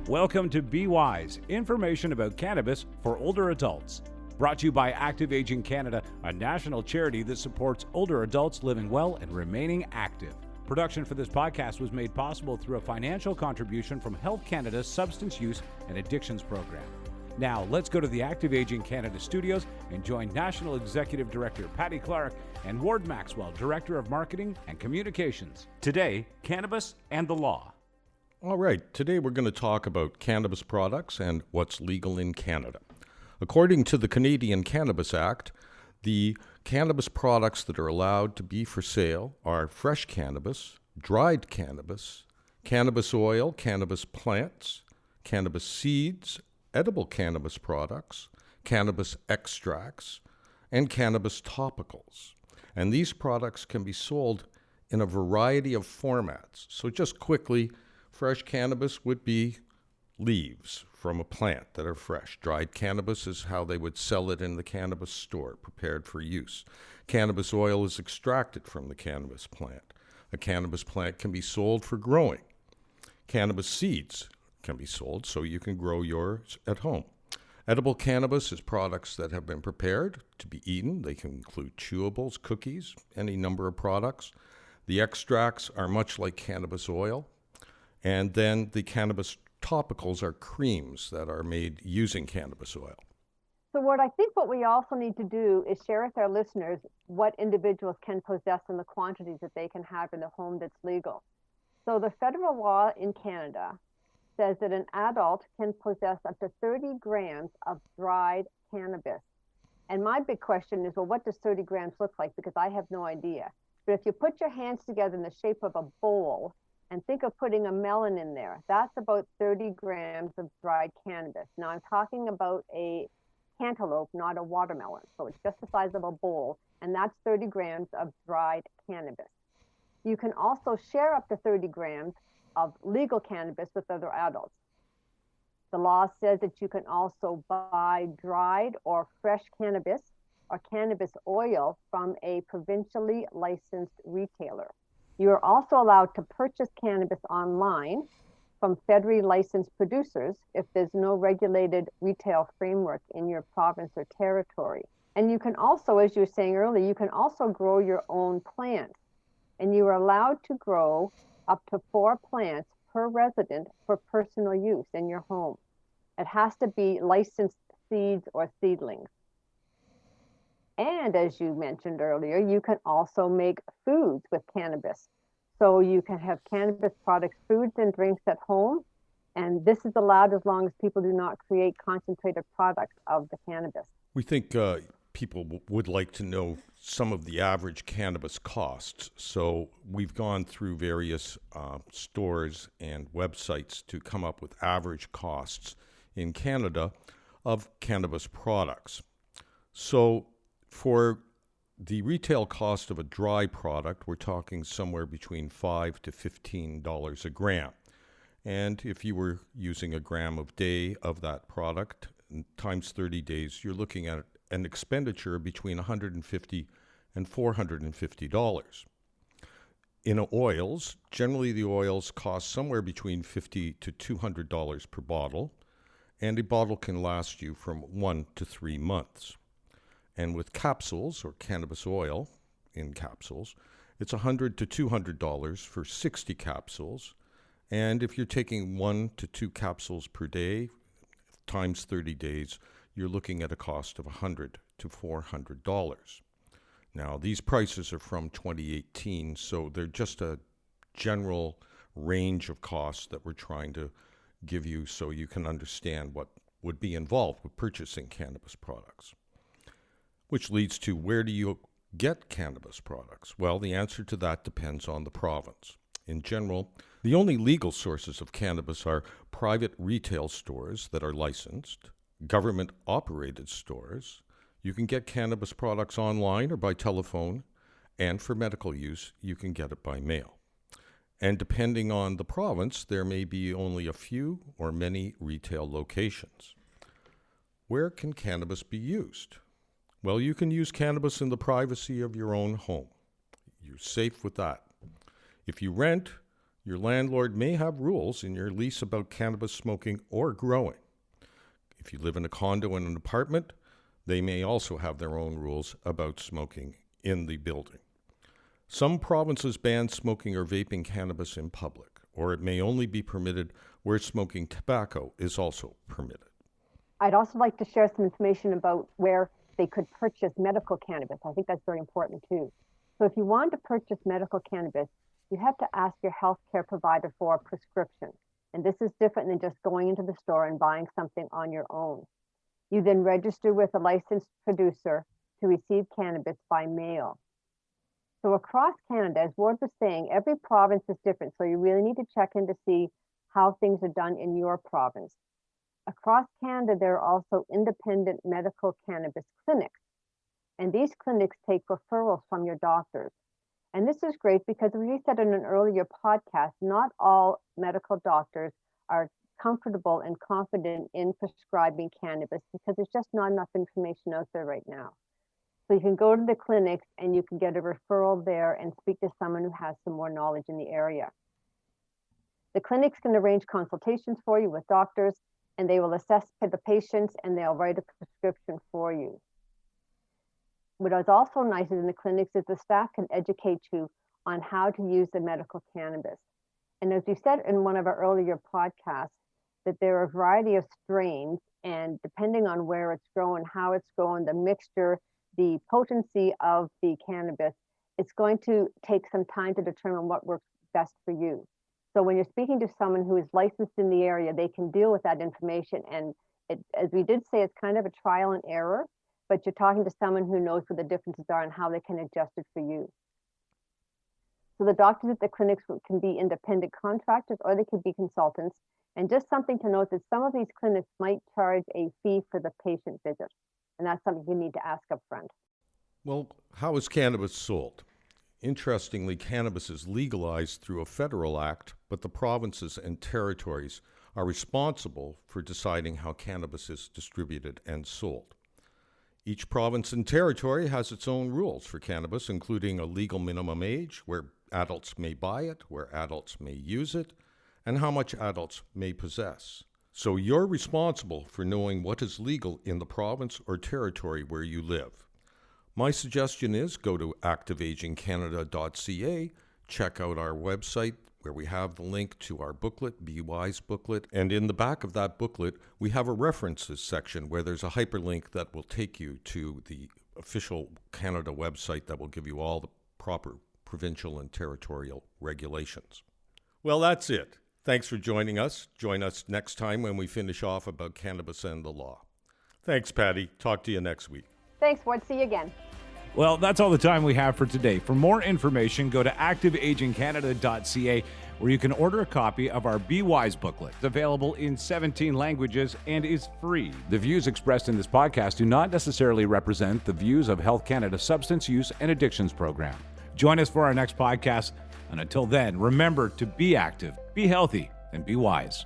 Welcome to Be Wise, information about cannabis for older adults. Brought to you by Active Aging Canada, a national charity that supports older adults living well and remaining active. Production for this podcast was made possible through a financial contribution from Health Canada's Substance Use and Addictions Program. Now, let's go to the Active Aging Canada studios and join National Executive Director Patty Clark and Ward Maxwell, Director of Marketing and Communications. Today, cannabis and the law. All right, today we're going to talk about cannabis products and what's legal in Canada. According to the Canadian Cannabis Act, the cannabis products that are allowed to be for sale are fresh cannabis, dried cannabis, cannabis oil, cannabis plants, cannabis seeds, edible cannabis products, cannabis extracts, and cannabis topicals. And these products can be sold in a variety of formats. So just quickly, fresh cannabis would be leaves from a plant that are fresh. Dried cannabis is how they would sell it in the cannabis store, prepared for use. Cannabis oil is extracted from the cannabis plant. A cannabis plant can be sold for growing. Cannabis seeds can be sold so you can grow yours at home. Edible cannabis is products that have been prepared to be eaten. They can include chewables, cookies, any number of products. The extracts are much like cannabis oil. And then the cannabis topicals are creams that are made using cannabis oil. So Ward, I think what we also need to do is share with our listeners what individuals can possess and the quantities that they can have in the home that's legal. So the federal law in Canada says that an adult can possess up to 30 grams of dried cannabis. And my big question is, well, what does 30 grams look like? Because I have no idea. But if you put your hands together in the shape of a bowl, and think of putting a melon in there, that's about 30 grams of dried cannabis. Now I'm talking about a cantaloupe, not a watermelon. So it's just the size of a bowl, and that's 30 grams of dried cannabis. You can also share up to 30 grams of legal cannabis with other adults. The law says that you can also buy dried or fresh cannabis or cannabis oil from a provincially licensed retailer. You are also allowed to purchase cannabis online from federally licensed producers if there's no regulated retail framework in your province or territory. And you can also, as you were saying earlier, you can also grow your own plants. And you are allowed to grow up to 4 plants per resident for personal use in your home. It has to be licensed seeds or seedlings. And as you mentioned earlier, you can also make foods with cannabis. So you can have cannabis products, foods and drinks at home. And this is allowed as long as people do not create concentrated products of the cannabis. We think people would like to know some of the average cannabis costs. So we've gone through various stores and websites to come up with average costs in Canada of cannabis products. So for the retail cost of a dry product, we're talking somewhere between $5 to $15 a gram. And if you were using a gram a day of that product times 30 days, you're looking at an expenditure between $150 and $450. In oils, generally the oils cost somewhere between $50 to $200 per bottle, and a bottle can last you from 1 to 3 months. And with capsules, or cannabis oil in capsules, it's $100 to $200 for 60 capsules. And if you're taking 1 to 2 capsules per day, times 30 days, you're looking at a cost of $100 to $400. Now, these prices are from 2018, so they're just a general range of costs that we're trying to give you so you can understand what would be involved with purchasing cannabis products. Which leads to, where do you get cannabis products? Well, the answer to that depends on the province. In general, the only legal sources of cannabis are private retail stores that are licensed, government-operated stores. You can get cannabis products online or by telephone, and for medical use, you can get it by mail. And depending on the province, there may be only a few or many retail locations. Where can cannabis be used? Well, you can use cannabis in the privacy of your own home. You're safe with that. If you rent, Your landlord may have rules in your lease about cannabis smoking or growing. If you live in a condo and an apartment, they may also have their own rules about smoking in the building. Some provinces ban smoking or vaping cannabis in public, or it may only be permitted where smoking tobacco is also permitted. I'd also like to share some information about where they could purchase medical cannabis. I think that's very important too. So if you want to purchase medical cannabis, you have to ask your healthcare provider for a prescription. And this is different than just going into the store and buying something on your own. You then register with a licensed producer to receive cannabis by mail. So across Canada, as Ward was saying, every province is different. So you really need to check in to see how things are done in your province. Across Canada, there are also independent medical cannabis clinics. And these clinics take referrals from your doctors. And this is great because, as we said in an earlier podcast, not all medical doctors are comfortable and confident in prescribing cannabis because there's just not enough information out there right now. So you can go to the clinics and you can get a referral there and speak to someone who has some more knowledge in the area. The clinics can arrange consultations for you with doctors, and they will assess the patients and they'll write a prescription for you. What is also nice in the clinics is the staff can educate you on how to use the medical cannabis. And as we said in one of our earlier podcasts, that there are a variety of strains, and depending on where it's grown, how it's grown, the mixture, the potency of the cannabis, it's going to take some time to determine what works best for you. So when you're speaking to someone who is licensed in the area, they can deal with that information. And it, as we did say, it's kind of a trial and error, but you're talking to someone who knows what the differences are and how they can adjust it for you. So the doctors at the clinics can be independent contractors or they could be consultants. And just something to note that some of these clinics might charge a fee for the patient visit. And that's something you need to ask up front. Well, how is cannabis sold? Interestingly, cannabis is legalized through a federal act, but the provinces and territories are responsible for deciding how cannabis is distributed and sold. Each province and territory has its own rules for cannabis, including a legal minimum age where adults may buy it, where adults may use it, and how much adults may possess. So you're responsible for knowing what is legal in the province or territory where you live. My suggestion is go to activeagingcanada.ca, check out our website where we have the link to our booklet, Be Wise booklet, and in the back of that booklet, we have a references section where there's a hyperlink that will take you to the official Canada website that will give you all the proper provincial and territorial regulations. Well, that's it. Thanks for joining us. Join us next time when we finish off about cannabis and the law. Thanks, Patty. Talk to you next week. Thanks, Ward. See you again. Well, that's all the time we have for today. For more information, go to activeagingcanada.ca, where you can order a copy of our Be Wise booklet. It's available in 17 languages and is free. The views expressed in this podcast do not necessarily represent the views of Health Canada's Substance Use and Addictions Program. Join us for our next podcast. And until then, remember to be active, be healthy, and be wise.